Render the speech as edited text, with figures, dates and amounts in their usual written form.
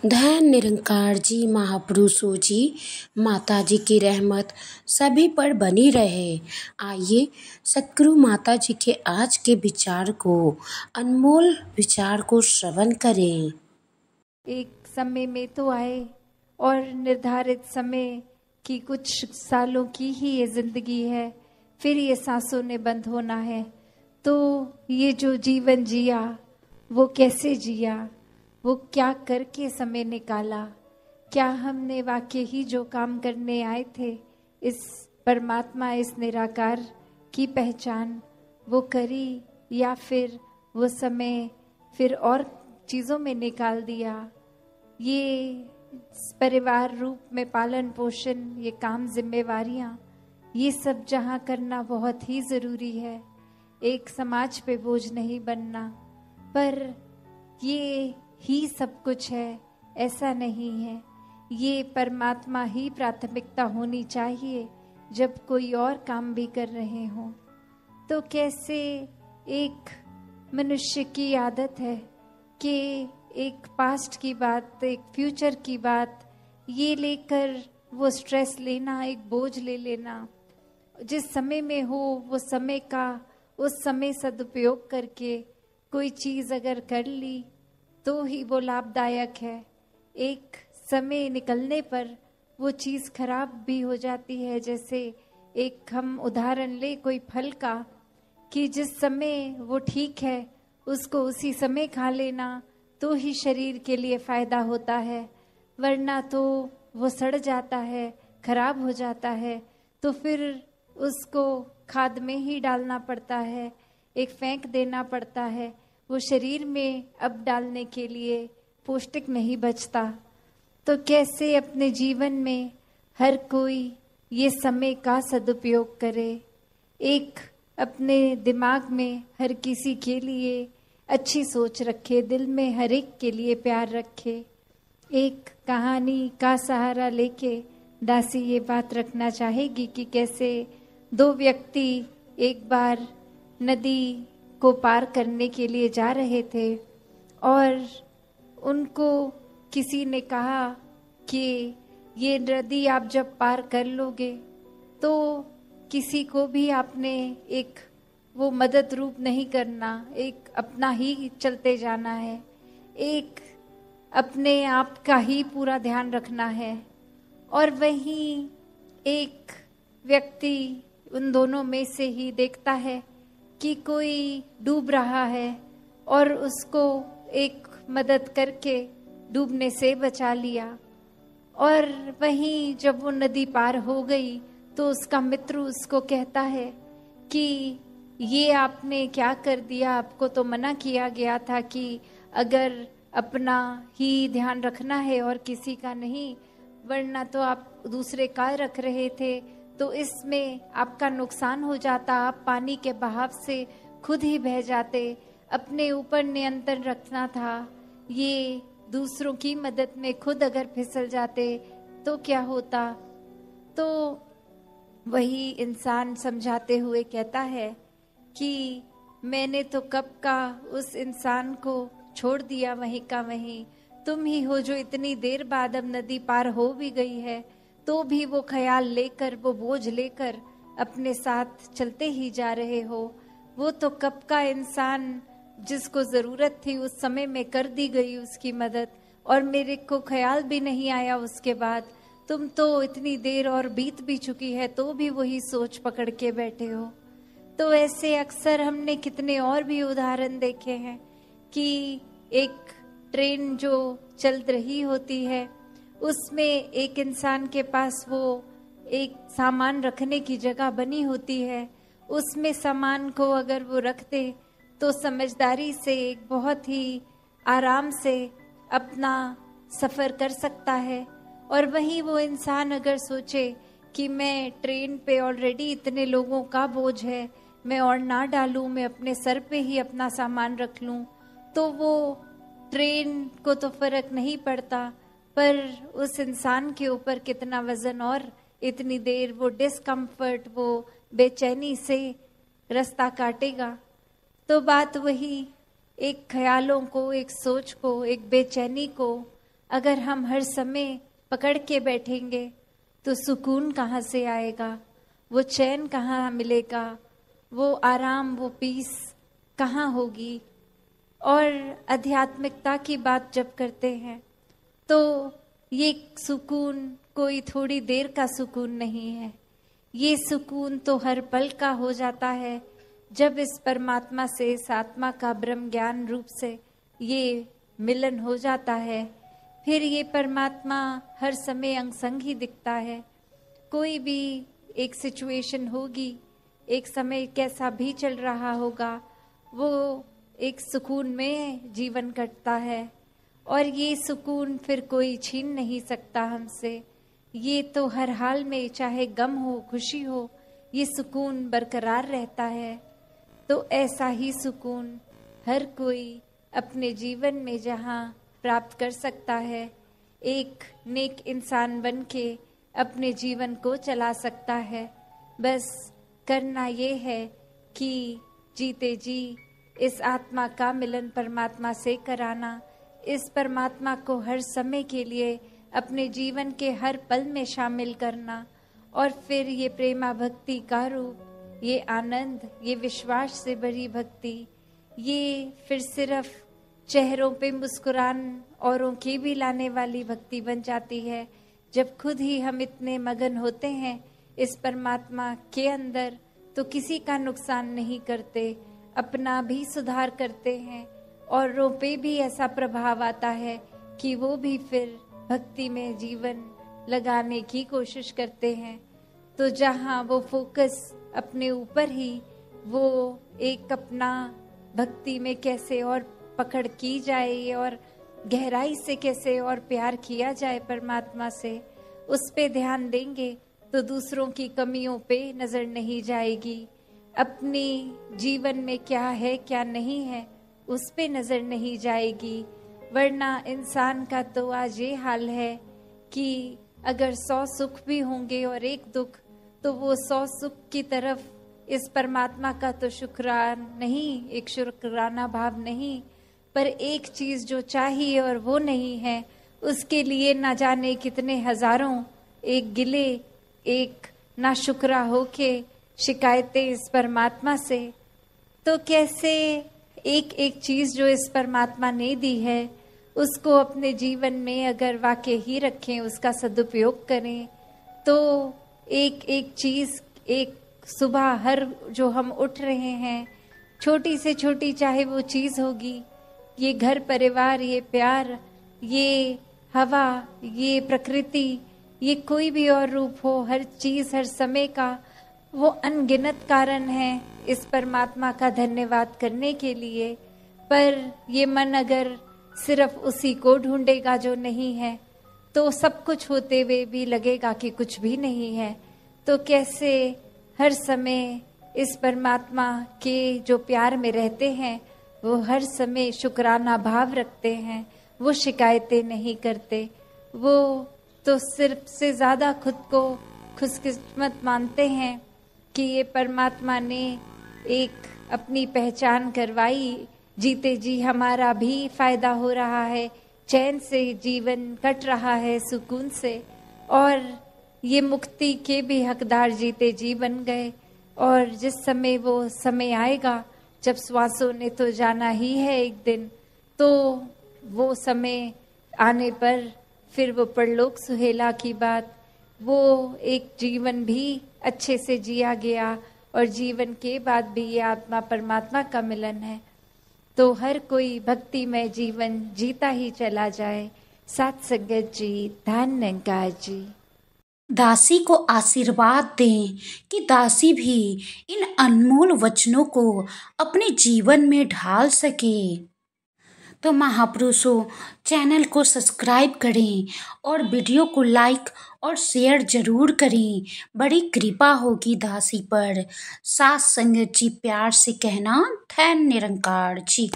धन निरंकार जी, महापुरुषों जी, माता जी की रहमत सभी पर बनी रहे। आइए सतगुरु माता जी के आज के विचार को, अनमोल विचार को श्रवण करें। एक समय में तो आए और निर्धारित समय की कुछ सालों की ही ये जिंदगी है, फिर ये सांसों ने बंद होना है। तो ये जो जीवन जिया वो कैसे जिया, वो क्या करके समय निकाला, क्या हमने वाकई ही जो काम करने आए थे इस परमात्मा, इस निराकार की पहचान वो करी, या फिर वो समय फिर और चीज़ों में निकाल दिया। ये परिवार रूप में पालन पोषण, ये काम जिम्मेवारियां, ये सब जहाँ करना बहुत ही ज़रूरी है। एक समाज पे बोझ नहीं बनना, पर ये ही सब कुछ है ऐसा नहीं है। ये परमात्मा ही प्राथमिकता होनी चाहिए जब कोई और काम भी कर रहे हों। तो कैसे एक मनुष्य की आदत है कि एक पास्ट की बात, एक फ्यूचर की बात ये लेकर वो स्ट्रेस लेना, एक बोझ ले लेना। जिस समय में हो वो समय का उस समय सदुपयोग करके कोई चीज़ अगर कर ली तो ही वो लाभदायक है। एक समय निकलने पर वो चीज़ खराब भी हो जाती है। जैसे एक हम उदाहरण ले कोई फल का, कि जिस समय वो ठीक है उसको उसी समय खा लेना तो ही शरीर के लिए फ़ायदा होता है, वरना तो वो सड़ जाता है, खराब हो जाता है, तो फिर उसको खाद में ही डालना पड़ता है, एक फेंक देना पड़ता है। वो शरीर में अब डालने के लिए पौष्टिक नहीं बचता। तो कैसे अपने जीवन में हर कोई ये समय का सदुपयोग करे, एक अपने दिमाग में हर किसी के लिए अच्छी सोच रखे, दिल में हर एक के लिए प्यार रखे। एक कहानी का सहारा लेके दासी ये बात रखना चाहेगी कि कैसे दो व्यक्ति एक बार नदी को पार करने के लिए जा रहे थे और उनको किसी ने कहा कि ये नदी आप जब पार कर लोगे तो किसी को भी आपने एक वो मदद रूप नहीं करना, एक अपना ही चलते जाना है, एक अपने आप का ही पूरा ध्यान रखना है। और वहीं एक व्यक्ति उन दोनों में से ही देखता है कि कोई डूब रहा है और उसको एक मदद करके डूबने से बचा लिया। और वहीं जब वो नदी पार हो गई तो उसका मित्र उसको कहता है कि ये आपने क्या कर दिया, आपको तो मना किया गया था कि अगर अपना ही ध्यान रखना है और किसी का नहीं, वरना तो आप दूसरे का रख रहे थे, तो इसमें आपका नुकसान हो जाता, आप पानी के बहाव से खुद ही बह जाते, अपने ऊपर नियंत्रण रखना था। ये दूसरों की मदद में खुद अगर फिसल जाते तो क्या होता। तो वही इंसान समझाते हुए कहता है कि मैंने तो कब का उस इंसान को छोड़ दिया वहीं का वहीं, तुम ही हो जो इतनी देर बाद अब नदी पार हो भी गई है तो भी वो ख्याल लेकर, वो बोझ लेकर अपने साथ चलते ही जा रहे हो। वो तो कब का इंसान जिसको जरूरत थी उस समय में कर दी गई उसकी मदद, और मेरे को ख्याल भी नहीं आया उसके बाद। तुम तो इतनी देर और बीत भी चुकी है तो भी वही सोच पकड़ के बैठे हो। तो ऐसे अक्सर हमने कितने और भी उदाहरण देखे हैं कि एक ट्रेन जो चल रही होती है उसमें एक इंसान के पास वो एक सामान रखने की जगह बनी होती है, उसमें सामान को अगर वो रख दे तो समझदारी से एक बहुत ही आराम से अपना सफ़र कर सकता है। और वहीं वो इंसान अगर सोचे कि मैं ट्रेन पे ऑलरेडी इतने लोगों का बोझ है, मैं और ना डालूं, मैं अपने सर पे ही अपना सामान रख लूं, तो वो ट्रेन को तो फर्क नहीं पड़ता, पर उस इंसान के ऊपर कितना वजन और इतनी देर वो डिस्कम्फर्ट, वो बेचैनी से रास्ता काटेगा। तो बात वही एक ख्यालों को, एक सोच को, एक बेचैनी को अगर हम हर समय पकड़ के बैठेंगे तो सुकून कहाँ से आएगा, वो चैन कहाँ मिलेगा, वो आराम, वो पीस कहाँ होगी। और आध्यात्मिकता की बात जब करते हैं तो ये सुकून कोई थोड़ी देर का सुकून नहीं है, ये सुकून तो हर पल का हो जाता है जब इस परमात्मा से, इस आत्मा का ब्रह्म ज्ञान रूप से ये मिलन हो जाता है। फिर ये परमात्मा हर समय अंग संग ही दिखता है। कोई भी एक सिचुएशन होगी, एक समय कैसा भी चल रहा होगा, वो एक सुकून में जीवन कटता है और ये सुकून फिर कोई छीन नहीं सकता हमसे। ये तो हर हाल में, चाहे गम हो खुशी हो, ये सुकून बरकरार रहता है। तो ऐसा ही सुकून हर कोई अपने जीवन में जहाँ प्राप्त कर सकता है, एक नेक इंसान बन के अपने जीवन को चला सकता है। बस करना ये है कि जीते जी इस आत्मा का मिलन परमात्मा से कराना, इस परमात्मा को हर समय के लिए अपने जीवन के हर पल में शामिल करना और फिर ये प्रेमा भक्ति का रूप, ये आनंद, ये विश्वास से भरी भक्ति, ये फिर सिर्फ चेहरों पे मुस्कुरान औरों की भी लाने वाली भक्ति बन जाती है जब खुद ही हम इतने मगन होते हैं इस परमात्मा के अंदर, तो किसी का नुकसान नहीं करते, अपना भी सुधार करते हैं औरों पे भी ऐसा प्रभाव आता है कि वो भी फिर भक्ति में जीवन लगाने की कोशिश करते हैं। तो जहाँ वो फोकस अपने ऊपर ही, वो एक अपना भक्ति में कैसे और पकड़ की जाए और गहराई से कैसे और प्यार किया जाए परमात्मा से, उस पे ध्यान देंगे तो दूसरों की कमियों पे नजर नहीं जाएगी। अपनी जीवन में क्या है क्या नहीं है उस पे नजर नहीं जाएगी। वरना इंसान का तो आज ये हाल है कि अगर 100 सुख भी होंगे और एक दुख, तो वो 100 सुख की तरफ इस परमात्मा का तो शुक्राना नहीं, एक शुक्राना भाव नहीं, पर एक चीज जो चाहिए और वो नहीं है, उसके लिए ना जाने कितने हजारों एक गिले, एक नाशुक्रा होके शिकायतें इस परमात्मा से। तो कैसे एक एक चीज जो इस परमात्मा ने दी है उसको अपने जीवन में अगर वाकई ही रखें, उसका सदुपयोग करें, तो एक एक चीज, एक सुबह हर जो हम उठ रहे हैं, छोटी से छोटी चाहे वो चीज होगी, ये घर परिवार, ये प्यार, ये हवा, ये प्रकृति, ये कोई भी और रूप हो, हर चीज हर समय का वो अनगिनत कारण है इस परमात्मा का धन्यवाद करने के लिए। पर ये मन अगर सिर्फ उसी को ढूंढेगा जो नहीं है, तो सब कुछ होते हुए भी लगेगा कि कुछ भी नहीं है। तो कैसे हर समय इस परमात्मा के जो प्यार में रहते हैं वो हर समय शुक्राना भाव रखते हैं, वो शिकायतें नहीं करते, वो तो सिर्फ से ज्यादा खुद को खुशकिस्मत मानते हैं कि ये परमात्मा ने एक अपनी पहचान करवाई, जीते जी हमारा भी फायदा हो रहा है, चैन से जीवन कट रहा है सुकून से, और ये मुक्ति के भी हकदार जीते जी बन गए। और जिस समय वो समय आएगा जब श्वासों ने तो जाना ही है एक दिन, तो वो समय आने पर फिर वो परलोक सुहेला की बात, वो एक जीवन भी अच्छे से जिया गया और जीवन के बाद भी ये आत्मा परमात्मा का मिलन है। तो हर कोई भक्तिमय जीवन जीता ही चला जाए। साथ संगत जी, धन्यवाद जी। दासी को आशीर्वाद दें कि दासी भी इन अनमोल वचनों को अपने जीवन में ढाल सके। तो महापुरुषों, चैनल को सब्सक्राइब करें और वीडियो को लाइक और शेयर जरूर करें। बड़ी कृपा होगी दासी पर। साथ संगत जी, प्यार से कहना, धन्य निरंकार जी।